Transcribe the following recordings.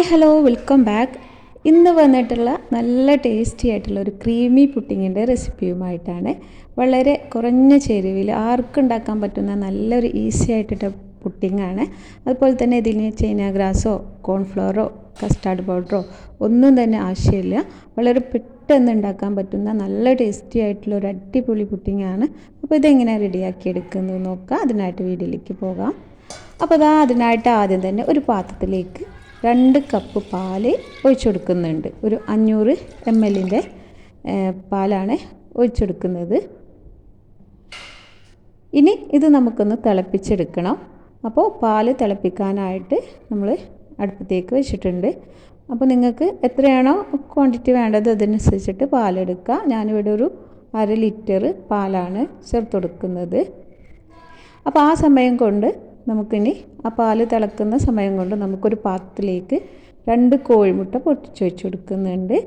Hi hello welcome back. ഇന്ന് വന്നിട്ടുള്ള നല്ല ടേസ്റ്റി ആയിട്ടുള്ള ഒരു ക്രീമി പുഡിങ്ങിൻ്റെ റെസിപ്പിയുമായിട്ടാണ്. വളരെ കുറഞ്ഞ ചേരുവയിൽ ആർക്കും ഉണ്ടാക്കാൻ പറ്റുന്ന നല്ലൊരു ഈസി ആയിട്ടുള്ള പുഡിങ്ങാണ്. അതുപോലെ തന്നെ ഇതിന് ചൈന ഗ്രാസോ കോൺഫ്ലവറോ കസ്റ്റാർഡ് പൗഡറോ ഒന്നും തന്നെ ആവശ്യമില്ല. വളരെ പെട്ടെന്ന് ഉണ്ടാക്കാൻ പറ്റുന്ന നല്ല ടേസ്റ്റി ആയിട്ടുള്ള ഒരു അടിപൊളി പുഡിങ്ങാണ്. അപ്പോൾ ഇതെങ്ങനെയാണ് റെഡിയാക്കി എടുക്കുന്നത് നോക്കാം. അതിനായിട്ട് വീഡിയോയിലേക്ക് പോകാം. അപ്പോൾ അതിനായിട്ട് ആദ്യം തന്നെ ഒരു പാത്രത്തിലേക്ക് 2 കപ്പ് പാല് ഒഴിച്ചു കൊടുക്കുന്നുണ്ട്. ഒരു 500 ml പാലാണ് ഒഴിച്ചെടുക്കുന്നത്. ഇനി ഇത് നമുക്കൊന്ന് തിളപ്പിച്ചെടുക്കണം. അപ്പോൾ പാല് തിളപ്പിക്കാനായിട്ട് നമ്മൾ അടുപ്പത്തേക്ക് വെച്ചിട്ടുണ്ട്. അപ്പോൾ നിങ്ങൾക്ക് എത്രയാണോ ക്വാണ്ടിറ്റി വേണ്ടത് അതനുസരിച്ചിട്ട് പാലെടുക്കുക. ഞാനിവിടെ ഒരു 1/2 ലിറ്റർ പാലാണ് ചേർത്ത് കൊടുക്കുന്നത്. അപ്പോൾ ആ സമയം കൊണ്ട് നമുക്കിനി ആ പാല് തിളക്കുന്ന സമയം കൊണ്ട് നമുക്കൊരു പാത്രത്തിലേക്ക് 2 കോഴിമുട്ട പൊട്ടിച്ച് വെച്ച് കൊടുക്കുന്നുണ്ട്.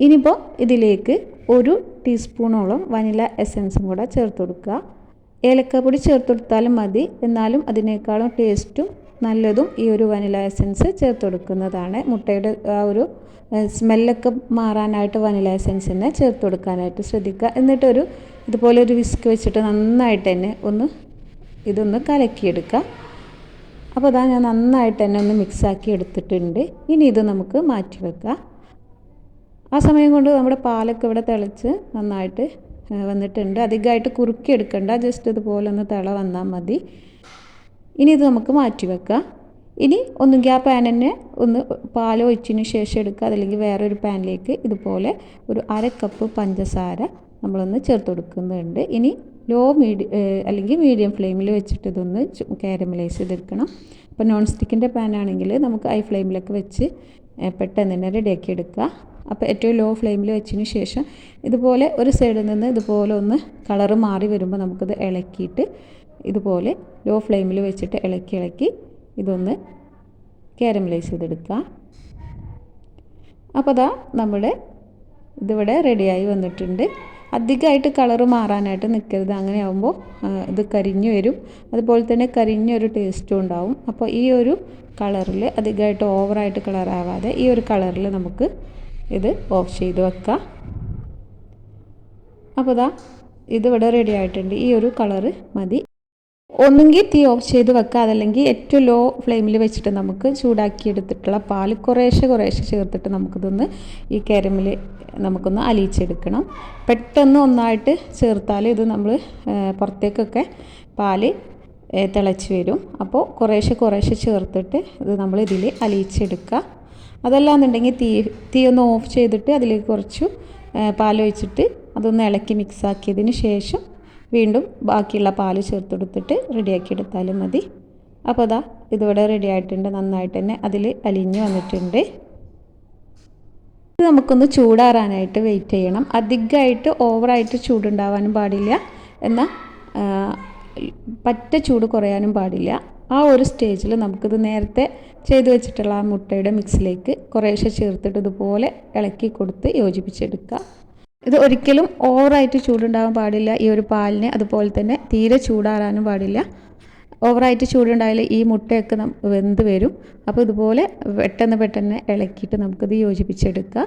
ഇനിയിപ്പോൾ ഇതിലേക്ക് 1 ടീസ്പൂണോളം വനില എസൻസും കൂടെ ചേർത്ത് കൊടുക്കുക. ഏലക്കപ്പൊടി ചേർത്ത് കൊടുത്താലും മതി, എന്നാലും അതിനേക്കാളും ടേസ്റ്റും നല്ലതും ഈ ഒരു വനില എസൻസ് ചേർത്ത് കൊടുക്കുന്നതാണ്. മുട്ടയുടെ ആ ഒരു സ്മെല്ലൊക്കെ മാറാനായിട്ട് വനില എസൻസ് തന്നെ ചേർത്ത് കൊടുക്കാനായിട്ട് ശ്രദ്ധിക്കുക. എന്നിട്ടൊരു ഇതുപോലെ ഒരു വിസ്ക് വെച്ചിട്ട് നന്നായിട്ട് തന്നെ ഇതൊന്ന് കലക്കിയെടുക്കുക. അപ്പോൾ ഞാൻ നന്നായിട്ട് തന്നെ ഒന്ന് മിക്സാക്കി എടുത്തിട്ടുണ്ട്. ഇനി ഇത് നമുക്ക് മാറ്റി വെക്കാം. ആ സമയം കൊണ്ട് നമ്മുടെ പാലൊക്കെ ഇവിടെ തിളച്ച് നന്നായിട്ട് വന്നിട്ടുണ്ട്. അധികമായിട്ട് കുറുക്കിയെടുക്കണ്ട, ജസ്റ്റ് ഇതുപോലെ ഒന്ന് തിള വന്നാൽ മതി. ഇനി ഇത് നമുക്ക് മാറ്റി വെക്കാം. ഇനി ഒന്നുകിൽ ആ പാൻ തന്നെ ഒന്ന് പാൽ ഒഴിച്ചതിന് ശേഷം എടുക്കുക, അതല്ലെങ്കിൽ വേറൊരു പാനിലേക്ക് ഇതുപോലെ ഒരു 1/2 കപ്പ് പഞ്ചസാര നമ്മളൊന്ന് ചേർത്ത് കൊടുക്കുന്നുണ്ട്. ഇനി അല്ലെങ്കിൽ മീഡിയം ഫ്ലെയിമിൽ വെച്ചിട്ട് ഇതൊന്ന് കാരമലൈസ് ചെയ്തെടുക്കണം. അപ്പോൾ നോൺ സ്റ്റിക്കിൻ്റെ പാനാണെങ്കിൽ നമുക്ക് ഹൈ ഫ്ലെയിമിലൊക്കെ വെച്ച് പെട്ടെന്ന് തന്നെ റെഡിയാക്കി എടുക്കുക. അപ്പോൾ ഏറ്റവും ലോ ഫ്ലെയിമിൽ വെച്ചതിന് ശേഷം ഇതുപോലെ ഒരു സൈഡിൽ നിന്ന് ഇതുപോലെ ഒന്ന് കളറ് മാറി വരുമ്പോൾ നമുക്കിത് ഇളക്കിയിട്ട് ഇതുപോലെ ലോ ഫ്ലെയിമിൽ വെച്ചിട്ട് ഇളക്കി ഇതൊന്ന് കാരമലൈസ് ചെയ്തെടുക്കുക. അപ്പോൾ നമ്മുടെ ഇതിവിടെ റെഡിയായി വന്നിട്ടുണ്ട്. അധികമായിട്ട് കളറ് മാറാനായിട്ട് നിൽക്കരുത്, അങ്ങനെ ആകുമ്പോൾ ഇത് കരിഞ്ഞു വരും. അതുപോലെ തന്നെ കരിഞ്ഞൊരു ടേസ്റ്റും ഉണ്ടാവും. അപ്പോൾ ഈ ഒരു കളറിൽ അധികമായിട്ട് ഓവറായിട്ട് കളറാവാതെ ഈ ഒരു കളറിൽ നമുക്ക് ഇത് ഓഫ് ചെയ്ത് വെക്കാം. അപ്പോൾ ഇതിവിടെ റെഡി ആയിട്ടുണ്ട്. ഈ ഒരു കളറ് മതി. ഒന്നുകിൽ തീ ഓഫ് ചെയ്ത് വെക്കുക, അതല്ലെങ്കിൽ ഏറ്റവും ലോ ഫ്ലെയിമിൽ വെച്ചിട്ട് നമുക്ക് ചൂടാക്കി എടുത്തിട്ടുള്ള പാല് കുറേശ്ശെ ചേർത്തിട്ട് നമുക്കിതൊന്ന് ഈ കാരമൽ നമുക്കൊന്ന് അലിയിച്ചെടുക്കണം. പെട്ടെന്ന് ഒന്നായിട്ട് ചേർത്താൽ ഇത് നമ്മൾ പുറത്തേക്കൊക്കെ പാല് തിളച്ച് വരും. അപ്പോൾ കുറേശ്ശെ ചേർത്തിട്ട് ഇത് നമ്മൾ ഇതിൽ അലിയിച്ചെടുക്കുക. അതല്ലാന്നുണ്ടെങ്കിൽ തീ ഒന്ന് ഓഫ് ചെയ്തിട്ട് അതിലേക്ക് കുറച്ച് പാലൊഴിച്ചിട്ട് അതൊന്ന് ഇളക്കി മിക്സാക്കിയതിന് ശേഷം വീണ്ടും ബാക്കിയുള്ള പാല് ചേർത്ത് കൊടുത്തിട്ട് റെഡിയാക്കി എടുത്താലും മതി. അപ്പോൾ ഇതിവിടെ റെഡി ആയിട്ടുണ്ട്. നന്നായിട്ട് തന്നെ അതിൽ അലിഞ്ഞ് വന്നിട്ടുണ്ട്. ഇത് നമുക്കൊന്ന് ചൂടാറാനായിട്ട് വെയിറ്റ് ചെയ്യണം. അധികമായിട്ട് ഓവറായിട്ട് ചൂടുണ്ടാവാനും പാടില്ല, എന്നാൽ പറ്റ ചൂട് കുറയാനും പാടില്ല. ആ ഒരു സ്റ്റേജിൽ നമുക്കിത് നേരത്തെ ചെയ്ത് വെച്ചിട്ടുള്ള ആ മുട്ടയുടെ മിക്സിലേക്ക് കുറേശ്ശെ ചേർത്തിട്ട് ഇതുപോലെ ഇളക്കി കൊടുത്ത് യോജിപ്പിച്ചെടുക്കുക. ഇത് ഒരിക്കലും ഓവറായിട്ട് ചൂടുണ്ടാവാൻ പാടില്ല ഈ ഒരു പാലിന്. അതുപോലെ തന്നെ തീരെ ചൂടാറാനും പാടില്ല. ഓവറായിട്ട് ചൂടുണ്ടായാൽ ഈ മുട്ടയൊക്കെ വെന്ത് വരും. അപ്പോൾ ഇതുപോലെ പെട്ടെന്ന് ഇളക്കിയിട്ട് നമുക്കിത് യോജിപ്പിച്ചെടുക്കുക.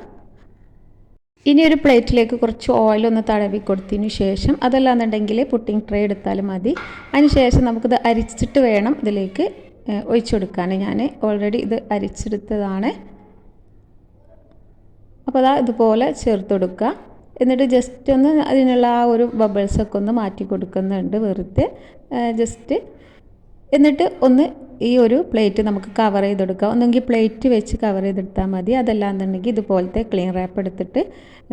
ഇനി ഒരു പ്ലേറ്റിലേക്ക് കുറച്ച് ഓയിലൊന്ന് തടവി കൊടുത്തതിന് ശേഷം, അതല്ലാന്നുണ്ടെങ്കിൽ പുഡിംഗ് ട്രേ എടുത്താലും മതി. അതിന് ശേഷം നമുക്കിത് അരിച്ചിട്ട് വേണം ഇതിലേക്ക് ഒഴിച്ചു കൊടുക്കാൻ. ഞാൻ ഓൾറെഡി ഇത് അരിച്ചെടുത്തതാണ്. അപ്പോൾ ഇതുപോലെ ചേർത്ത് കൊടുക്കുക. എന്നിട്ട് ജസ്റ്റ് ഒന്ന് അതിനുള്ള ആ ഒരു ബബിൾസൊക്കെ ഒന്ന് മാറ്റി കൊടുക്കുന്നുണ്ട് വെറുതെ ജസ്റ്റ്. എന്നിട്ട് ഒന്ന് ഈ ഒരു പ്ലേറ്റ് നമുക്ക് കവർ ചെയ്തെടുക്കാം. ഒന്നെങ്കിൽ പ്ലേറ്റ് വെച്ച് കവർ ചെയ്തെടുത്താൽ മതി, അതല്ലാന്നുണ്ടെങ്കിൽ ഇതുപോലത്തെ ക്ലീൻ റാപ്പ് എടുത്തിട്ട്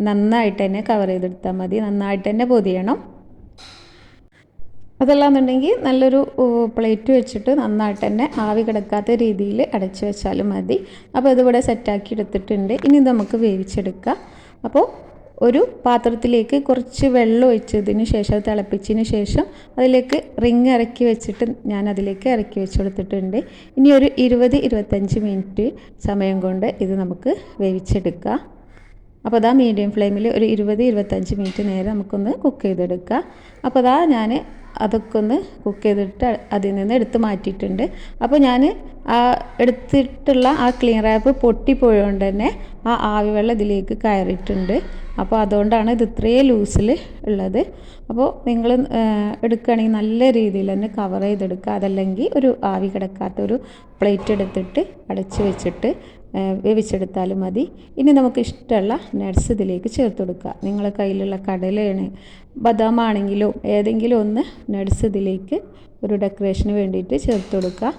നന്നായിട്ട് തന്നെ കവർ ചെയ്തെടുത്താൽ മതി. നന്നായിട്ട് തന്നെ പൊതിയണം. അതല്ലാന്നുണ്ടെങ്കിൽ നല്ലൊരു പ്ലേറ്റ് വെച്ചിട്ട് നന്നായിട്ട് തന്നെ ആവി കിടക്കാത്ത രീതിയിൽ അടച്ചു വെച്ചാലും മതി. അപ്പോൾ ഇതിവിടെ സെറ്റാക്കി എടുത്തിട്ടുണ്ട്. ഇനി നമുക്ക് വേവിച്ചെടുക്കാം. അപ്പോൾ ഒരു പാത്രത്തിലേക്ക് കുറച്ച് വെള്ളം ഒഴിച്ചതിന് ശേഷം തിളപ്പിച്ചതിന് ശേഷം അതിലേക്ക് റിങ് ഇറക്കി വെച്ചിട്ട് ഞാൻ അതിലേക്ക് ഇറക്കി വെച്ച് കൊടുത്തിട്ടുണ്ട്. ഇനി ഒരു 20-25 മിനിറ്റ് സമയം കൊണ്ട് ഇത് നമുക്ക് വേവിച്ചെടുക്കാം. അപ്പോൾ മീഡിയം ഫ്ലെയിമിൽ ഒരു 20-25 മിനിറ്റ് നേരം നമുക്കൊന്ന് കുക്ക് ചെയ്തെടുക്കാം. അപ്പോൾ ഞാൻ അതൊക്കെ ഒന്ന് കുക്ക് ചെയ്തിട്ട് അതിൽ നിന്ന് എടുത്ത് മാറ്റിയിട്ടുണ്ട്. അപ്പോൾ ഞാൻ ആ എടുത്തിട്ടുള്ള ആ ക്ലീൻ റാപ്പ് പൊട്ടിപ്പോയതുകൊണ്ട് തന്നെ ആ ആവി വെള്ളം ഇതിലേക്ക് കയറിയിട്ടുണ്ട്. അപ്പോൾ അതുകൊണ്ടാണ് ഇത് ഇത്രയും ലൂസിൽ ഉള്ളത്. അപ്പോൾ നിങ്ങൾ എടുക്കുകയാണെങ്കിൽ നല്ല രീതിയിൽ തന്നെ കവർ ചെയ്തെടുക്കുക. അതല്ലെങ്കിൽ ഒരു ആവി കിടക്കാത്തൊരു പ്ലേറ്റ് എടുത്തിട്ട് അടച്ച് വെച്ചിട്ട് വേവിച്ചെടുത്താലും മതി. ഇനി നമുക്ക് ഇഷ്ടമുള്ള നട്ട്സ് ഇതിലേക്ക് ചേർത്ത് കൊടുക്കുക. നിങ്ങളുടെ കയ്യിലുള്ള കടലയാണ്, ബദാമാണെങ്കിലും ഏതെങ്കിലും ഒന്ന് നട്ട്സ് ഇതിലേക്ക് ഒരു ഡെക്കറേഷന് വേണ്ടിയിട്ട് ചേർത്ത് കൊടുക്കുക.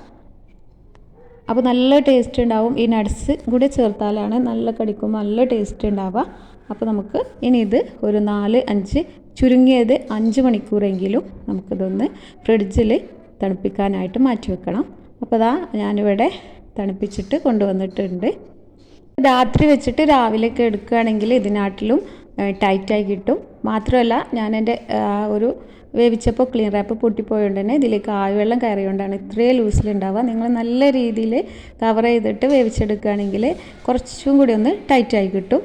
അപ്പോൾ നല്ല ടേസ്റ്റ് ഉണ്ടാവും. ഈ നട്ട്സ് കൂടി ചേർത്താലാണ് നല്ല കടിക്കുമ്പോൾ നല്ല ടേസ്റ്റ് ഉണ്ടാവുക. അപ്പോൾ നമുക്ക് ഇനി ഇത് ഒരു 4-5 ചുരുങ്ങിയത് 5 മണിക്കൂറെങ്കിലും നമുക്കിതൊന്ന് ഫ്രിഡ്ജിൽ തണുപ്പിക്കാനായിട്ട് മാറ്റി വെക്കണം. അപ്പോൾ അതാ ഞാനിവിടെ തണുപ്പിച്ചിട്ട് കൊണ്ടുവന്നിട്ടുണ്ട്. രാത്രി വെച്ചിട്ട് രാവിലെയൊക്കെ എടുക്കുകയാണെങ്കിൽ ഇതിനാട്ടിലും ടൈറ്റായി കിട്ടും. മാത്രമല്ല ഞാൻ എൻ്റെ ഒരു വേവിച്ചപ്പോൾ ക്ലീൻ റാപ്പ് പൊട്ടിപ്പോയതുകൊണ്ട് തന്നെ ഇതിലേക്ക് ആവിവെള്ളം കയറിയോണ്ടാണ് ഇത്രയും ലൂസിലുണ്ടാവുക. നിങ്ങൾ നല്ല രീതിയിൽ കവർ ചെയ്തിട്ട് വേവിച്ചെടുക്കുകയാണെങ്കിൽ കുറച്ചും കൂടി ഒന്ന് ടൈറ്റായി കിട്ടും.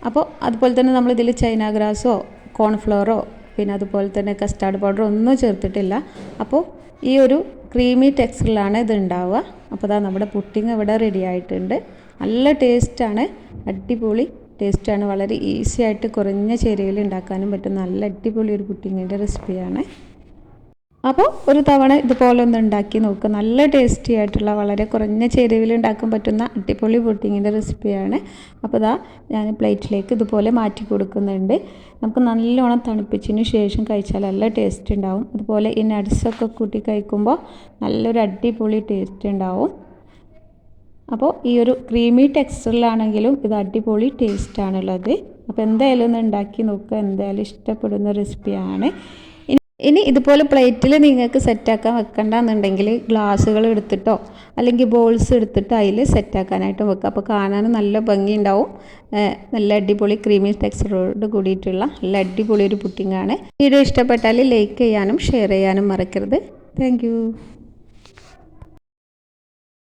അപ്പോൾ അതുപോലെ തന്നെ നമ്മളിതിൽ ചൈന ഗ്രാസോ കോൺഫ്ലവറോ പിന്നെ അതുപോലെ തന്നെ കസ്റ്റാർഡ് പൗഡറോ ഒന്നും ചേർത്തിട്ടില്ല. അപ്പോൾ ഈ ഒരു ക്രീമി ടെക്സ്ചറിലാണ് ഇത് ഉണ്ടാവുക. അപ്പോൾ അതാ നമ്മുടെ പുഡിംഗ് ഇവിടെ റെഡി ആയിട്ടുണ്ട്. നല്ല ടേസ്റ്റാണ്, അടിപൊളി ടേസ്റ്റാണ്. വളരെ ഈസി ആയിട്ട് കുറഞ്ഞ ചേരുവയിൽ ഉണ്ടാക്കാനും പറ്റും. നല്ല അടിപൊളി ഒരു പുഡിങ്ങിൻ്റെ റെസിപ്പിയാണ്. അപ്പോൾ ഒരു തവണ ഇതുപോലെ ഒന്ന് ഉണ്ടാക്കി നോക്കുക. നല്ല ടേസ്റ്റി ആയിട്ടുള്ള വളരെ കുറഞ്ഞ ചേരുവയിൽ ഉണ്ടാക്കാൻ പറ്റുന്ന അടിപൊളി പുഡിങ്ങിൻ്റെ റെസിപ്പിയാണ്. അപ്പോൾ ഇതാ ഞാൻ പ്ലേറ്റിലേക്ക് ഇതുപോലെ മാറ്റി കൊടുക്കുന്നുണ്ട്. നമുക്ക് നല്ലോണം തണുപ്പിച്ചതിന് ശേഷം കഴിച്ചാൽ നല്ല ടേസ്റ്റ് ഉണ്ടാവും. അതുപോലെ ഈ നട്ട്സൊക്കെ കൂട്ടി കഴിക്കുമ്പോൾ നല്ലൊരു അടിപൊളി ടേസ്റ്റ് ഉണ്ടാവും. അപ്പോൾ ഈ ഒരു ക്രീമി ടെക്സ്ചറിലാണെങ്കിലും ഇത് അടിപൊളി ടേസ്റ്റാണുള്ളത്. അപ്പോൾ എന്തായാലും ഒന്ന് ഉണ്ടാക്കി നോക്കുക. എന്തായാലും ഇഷ്ടപ്പെടുന്ന റെസിപ്പിയാണ്. ഇനി ഇതുപോലെ പ്ലേറ്റിൽ നിങ്ങൾക്ക് സെറ്റാക്കാൻ വെക്കണ്ടെന്നുണ്ടെങ്കിൽ ഗ്ലാസ്സുകൾ എടുത്തിട്ടോ അല്ലെങ്കിൽ ബോൾസ് എടുത്തിട്ടോ അതിൽ സെറ്റാക്കാനായിട്ട് വെക്കുക. അപ്പോൾ കാണാൻ നല്ല ഭംഗിയുണ്ടാവും. നല്ല അടിപൊളി ക്രീമി ടെക്സ്ചറോട് കൂടിയിട്ടുള്ള നല്ല അടിപൊളി ഒരു പുഡിങ്ങാണ്. വീഡിയോ ഇഷ്ടപ്പെട്ടാൽ ലൈക്ക് ചെയ്യാനും ഷെയർ ചെയ്യാനും മറക്കരുത്. താങ്ക്